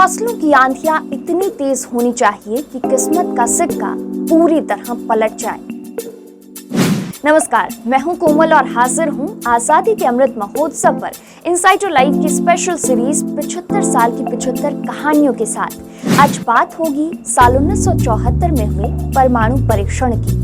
हौसलों की आंधियां इतनी तेज होनी चाहिए कि किस्मत का सिक्का पूरी तरह पलट जाए। नमस्कार, मैं हूं कोमल और हाजिर हूं आजादी के अमृत महोत्सव पर इनसाइटर लाइव की स्पेशल सीरीज 75 साल की 75 कहानियों के साथ। आज बात होगी साल 1974 में हुए परमाणु परीक्षण की।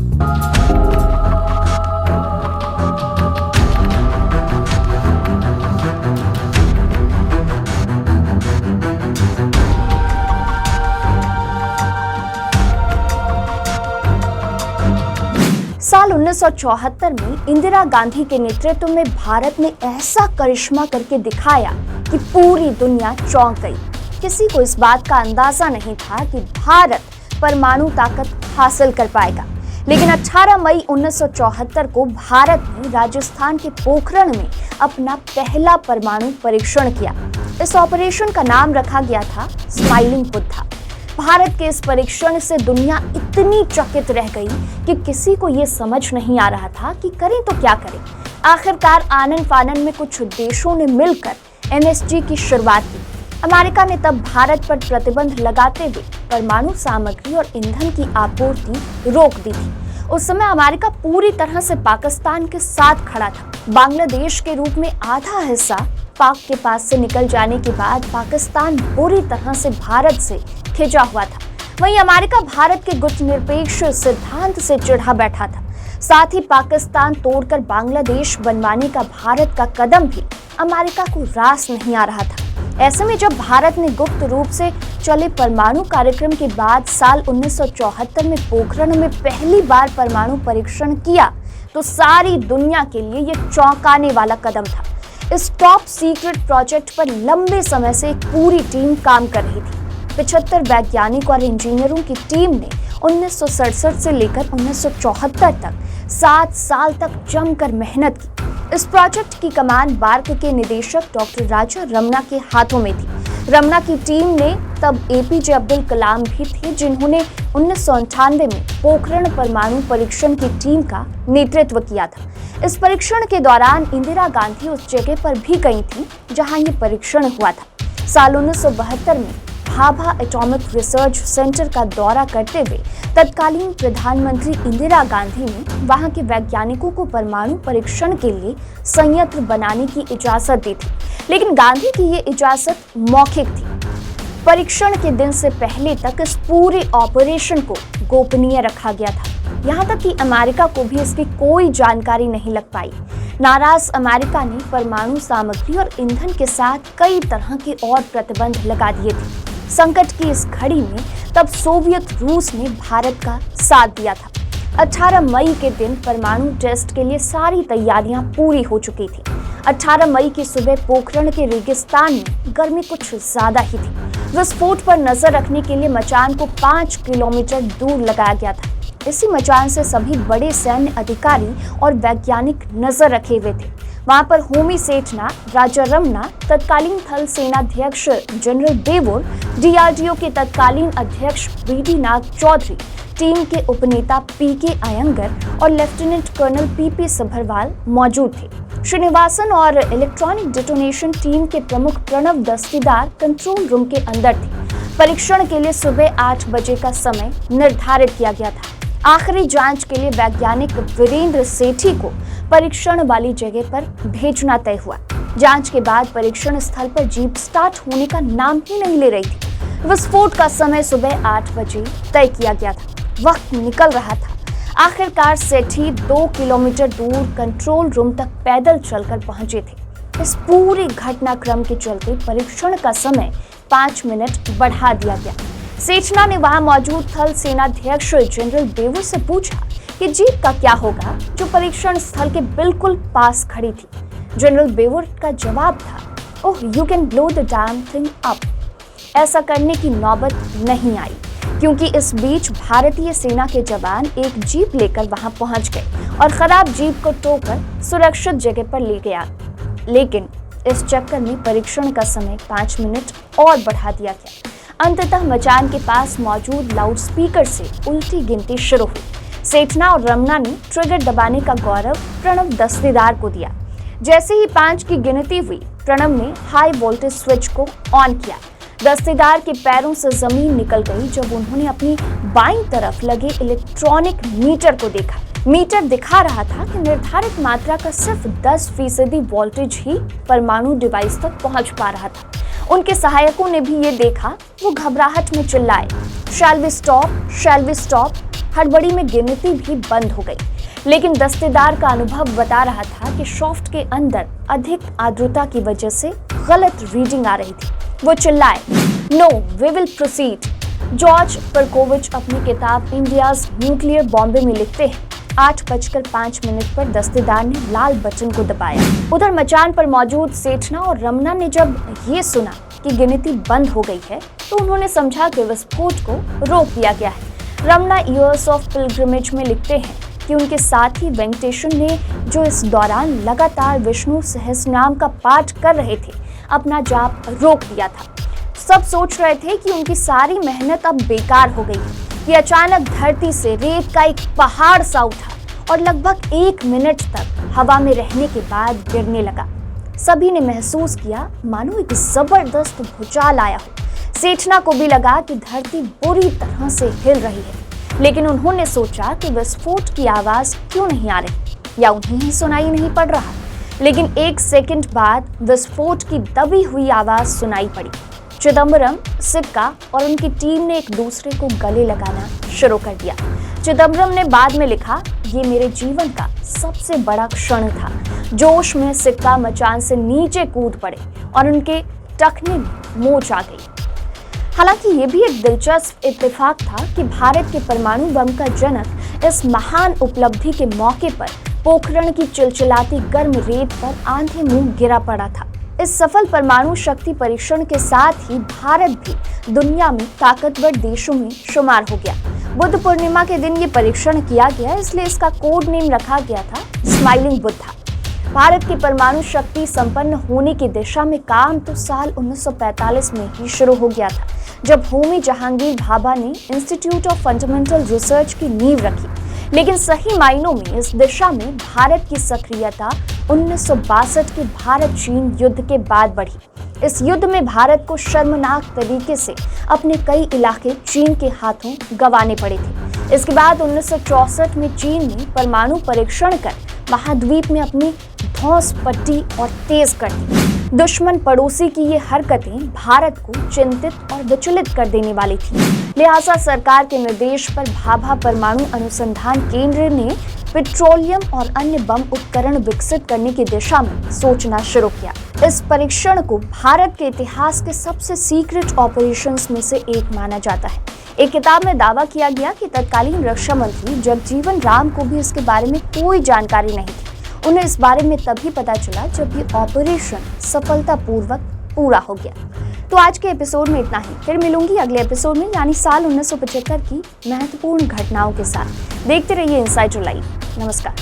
साल 1974 में इंदिरा गांधी के नेतृत्व में भारत ने ऐसा करिश्मा करके दिखाया कि पूरी दुनिया चौंक गई। किसी को इस बात का अंदाजा नहीं था कि भारत परमाणु ताकत हासिल कर पाएगा, लेकिन 18 मई 1974 को भारत ने राजस्थान के पोखरण में अपना पहला परमाणु परीक्षण किया। इस ऑपरेशन का नाम रखा गया था स्माइलिंग बुद्धा। भारत के इस परीक्षण से दुनिया इतनी चकित रह गई कि किसी को ये समझ नहीं आ रहा था कि करें तो क्या करें। आखिरकार आनन फानन में कुछ देशों ने मिलकर MSG की शुरुआत की। अमेरिका ने तब भारत पर प्रतिबंध लगाते हुए परमाणु सामग्री और ईंधन की आपूर्ति रोक दी थी। उस समय अमेरिका पूरी तरह से पाकिस्तान के साथ खड़ा था। बांग्लादेश के रूप में आधा हिस्सा पाक के पास से निकल जाने के बाद पाकिस्तान बुरी तरह से भारत से खिंचा हुआ था। वहीं अमेरिका भारत के गुटनिरपेक्ष सिद्धांत से चिढ़ा बैठा था। साथ ही पाकिस्तान तोड़कर बांग्लादेश बनवाने का भारत का कदम भी अमेरिका को रास नहीं आ रहा था। ऐसे में जब भारत ने गुप्त रूप से चले परमाणु कार्यक्रम के बाद साल 1974 में पोखरण में पहली बार परमाणु परीक्षण किया, तो सारी दुनिया के लिए ये चौंकाने वाला कदम था। इस टॉप सीक्रेट प्रोजेक्ट पर लंबे समय से एक पूरी टीम काम कर रही थी। 75 वैज्ञानिक और इंजीनियरों की टीम ने 1967 से लेकर 1974 तक 7 साल तक जमकर मेहनत की। इस प्रोजेक्ट की कमान बार्क के निदेशक डॉक्टर राजा रमन्ना के हाथों में थी। रमन्ना की टीम में तब APJ अब्दुल कलाम भी थे, जिन्होंने 1998 में पोखरण परमाणु परीक्षण की टीम का नेतृत्व किया था। इस परीक्षण के दौरान इंदिरा गांधी उस जगह पर भी गई थी जहां ये परीक्षण हुआ था। साल 1972 में भाभा एटॉमिक रिसर्च सेंटर का दौरा करते हुए तत्कालीन प्रधानमंत्री इंदिरा गांधी ने वहां के वैज्ञानिकों को परमाणु परीक्षण के लिए संयंत्र बनाने की इजाजत दी थी, लेकिन गांधी की ये इजाजत मौखिक थी। परीक्षण के दिन से पहले तक इस पूरे ऑपरेशन को गोपनीय रखा गया था। यहाँ तक कि अमेरिका को भी इसकी कोई जानकारी नहीं लग पाई। नाराज अमेरिका ने परमाणु सामग्री और ईंधन के साथ कई तरह के और प्रतिबंध लगा दिए थे। संकट की इस घड़ी में तब सोवियत रूस ने भारत का साथ दिया था। 18 मई के दिन परमाणु टेस्ट के लिए सारी तैयारियां पूरी हो चुकी थी। 18 मई की सुबह पोखरण के रेगिस्तान में गर्मी कुछ ज्यादा ही थी। विस्फोट पर नजर रखने के लिए मचान को 5 किलोमीटर दूर लगाया गया था। इसी मचान से सभी बड़े सैन्य अधिकारी और वैज्ञानिक नजर रखे हुए थे। वहां पर होमी सेठना, राजा रमन्ना, तत्कालीन थल सेनाध्यक्ष जनरल बेवुर, DRDO के तत्कालीन अध्यक्ष BD नाग चौधरी, टीम के उपनेता PK अयंगर और लेफ्टिनेंट कर्नल PP सभरवाल मौजूद थे। श्रीनिवासन और इलेक्ट्रॉनिक डिटोनेशन टीम के प्रमुख प्रणव दस्तीदार कंट्रोल रूम के अंदर थे। परीक्षण के लिए सुबह 8 बजे का समय निर्धारित किया गया था। आखिरी जांच के लिए वैज्ञानिक वीरेंद्र सेठी को परीक्षण वाली जगह पर भेजना तय हुआ। जांच के बाद परीक्षण स्थल पर जीप स्टार्ट होने का नाम ही नहीं ले रही थी। विस्फोट का समय सुबह 8 बजे तय किया गया था। वक्त निकल रहा था। आखिरकार सेठी 2 किलोमीटर दूर कंट्रोल रूम तक पैदल चलकर पहुंचे थे। इस पूरे घटनाक्रम के चलते परीक्षण का समय 5 मिनट बढ़ा दिया गया। सेठना ने वहां मौजूद थल सेनाध्यक्ष जनरल बेवुर से पूछा कि जीप का क्या होगा, जो परीक्षण स्थल के बिल्कुल पास खड़ी थी। जनरल बेवुर का जवाब था, oh, you can blow the damn thing up. ऐसा करने की नौबत नहीं आई, क्योंकि इस बीच भारतीय सेना के जवान एक जीप लेकर वहां पहुंच गए और खराब जीप को टोकर सुरक्षित जगह पर ले गया। लेकिन इस चक्कर में परीक्षण का समय 5 मिनट और बढ़ा दिया गया। अंततः मचान के पास मौजूद लाउडस्पीकर से उल्टी गिनती शुरू हुई। सेठना और रमन्ना ने ट्रिगर दबाने का गौरव प्रणव दस्तीदार को दिया। जैसे ही 5 की गिनती हुई, प्रणव ने हाई वोल्टेज स्विच को ऑन किया। दस्तेदार के पैरों से जमीन निकल गई जब उन्होंने अपनी बाईं तरफ लगे इलेक्ट्रॉनिक मीटर को देखा। मीटर दिखा रहा था कि निर्धारित मात्रा का सिर्फ 10% वोल्टेज ही परमाणु डिवाइस तक पहुंच पा रहा था। उनके सहायकों ने भी ये देखा। वो घबराहट में चिल्लाए, shall we stop, shall we stop. हड़बड़ी में गिनती भी बंद हो गई, लेकिन दस्तेदार का अनुभव बता रहा था कि शाफ्ट के अंदर अधिक आर्द्रता की वजह से गलत रीडिंग आ रही थी। वो चिल्लाए, no we will proceed. George Perkovich अपनी किताब इंडियाज न्यूक्लियर बॉम्बे में लिखते हैं, 8:05 पर दस्तेदार ने लाल बटन को दबाया। उधर मचान पर मौजूद सेठना और रमना ने जब ये सुना कि गिनती बंद हो गई है तो उन्होंने समझा कि विस्फोट को रोक दिया गया है। रमना ईयर्स ऑफ पिलग्रिमेज में लिखते हैं कि उनके साथी वेंकटेशन ने, जो इस दौरान लगातार विष्णु सहस्रनाम का पाठ कर रहे थे, अपना जाप रोक दिया था। सब सोच रहे थे कि उनकी सारी मेहनत अब बेकार हो गई कि अचानक धरती से रेत का एक पहाड़ सा उठा और लगभग 1 मिनट तक हवा में रहने के बाद गिरने लगा। सभी ने महसूस किया मानो एक जबरदस्त भूचाल आया हो। सेठना को भी लगा कि धरती बुरी तरह से हिल रही है, लेकिन उन्होंने सोचा कि विस्फोट की आवाज क्यों नहीं आ रही, या उन्हें ही सुनाई नहीं पड़ रहा। लेकिन 1 सेकंड बाद विस्फोट की दबी हुई आवाज सुनाई पड़ी। चिदम्बरम, सिक्का और उनकी टीम ने एक दूसरे को गले लगाना शुरू कर दिया। चिदम्बरम ने बाद में लिखा, ये मेरे जीवन का सबसे बड़ा क्षण था। जोश में सिक्का मचान से नीचे कूद पड़े और उनके टखने में मोच आ गई। हालांकि ये भी एक दिलचस्प इत्तेफाक था कि भारत के परमाणु बम का जनक इस महान उपलब्धि के मौके पर पोखरण की चिलचिलाती गर्म रेत पर आंधे मुंह गिरा पड़ा था। इस सफल परमाणु शक्ति परीक्षण के साथ ही भारत भी दुनिया में ताकतवर देशों में शुमार हो गया। बुद्ध पूर्णिमा के दिन ये परीक्षण किया गया, इसलिए इसका कोड नेम रखा गया था स्माइलिंग बुद्धा। भारत की परमाणु शक्ति संपन्न होने की दिशा में काम तो साल 1945 में ही शुरू हो गया था, जब होमी जहांगीर भाभा ने इंस्टीट्यूट ऑफ फंडामेंटल रिसर्च की नींव रखी। लेकिन सही मायनों में इस दिशा में भारत की सक्रियता 1962 के भारत चीन युद्ध के बाद बढ़ी। इस युद्ध में भारत को शर्मनाक तरीके से अपने कई इलाके चीन के हाथों गंवाने पड़े थे। इसके बाद 1964 में चीन ने परमाणु परीक्षण कर महाद्वीप में अपनी धौंस पट्टी और तेज कर दी। दुश्मन पड़ोसी की ये हरकतें भारत को चिंतित और विचलित कर देने वाली थी। लिहाजा सरकार के निर्देश पर भाभा परमाणु अनुसंधान केंद्र ने पेट्रोलियम और अन्य बम उपकरण विकसित करने की दिशा में सोचना शुरू किया। इस परीक्षण को भारत के इतिहास के सबसे सीक्रेट ऑपरेशंस में से एक माना जाता है। एक किताब में दावा किया गया कि तत्कालीन रक्षा मंत्री जगजीवन राम को भी इसके बारे में कोई जानकारी नहीं थी। उन्हें इस बारे में तभी पता चला जब ये ऑपरेशन सफलतापूर्वक पूरा हो गया। तो आज के एपिसोड में इतना ही। फिर मिलूंगी अगले एपिसोड में, यानी साल 1975 की महत्वपूर्ण घटनाओं के साथ। देखते रहिए इनसाइडर लाइव। नमस्कार।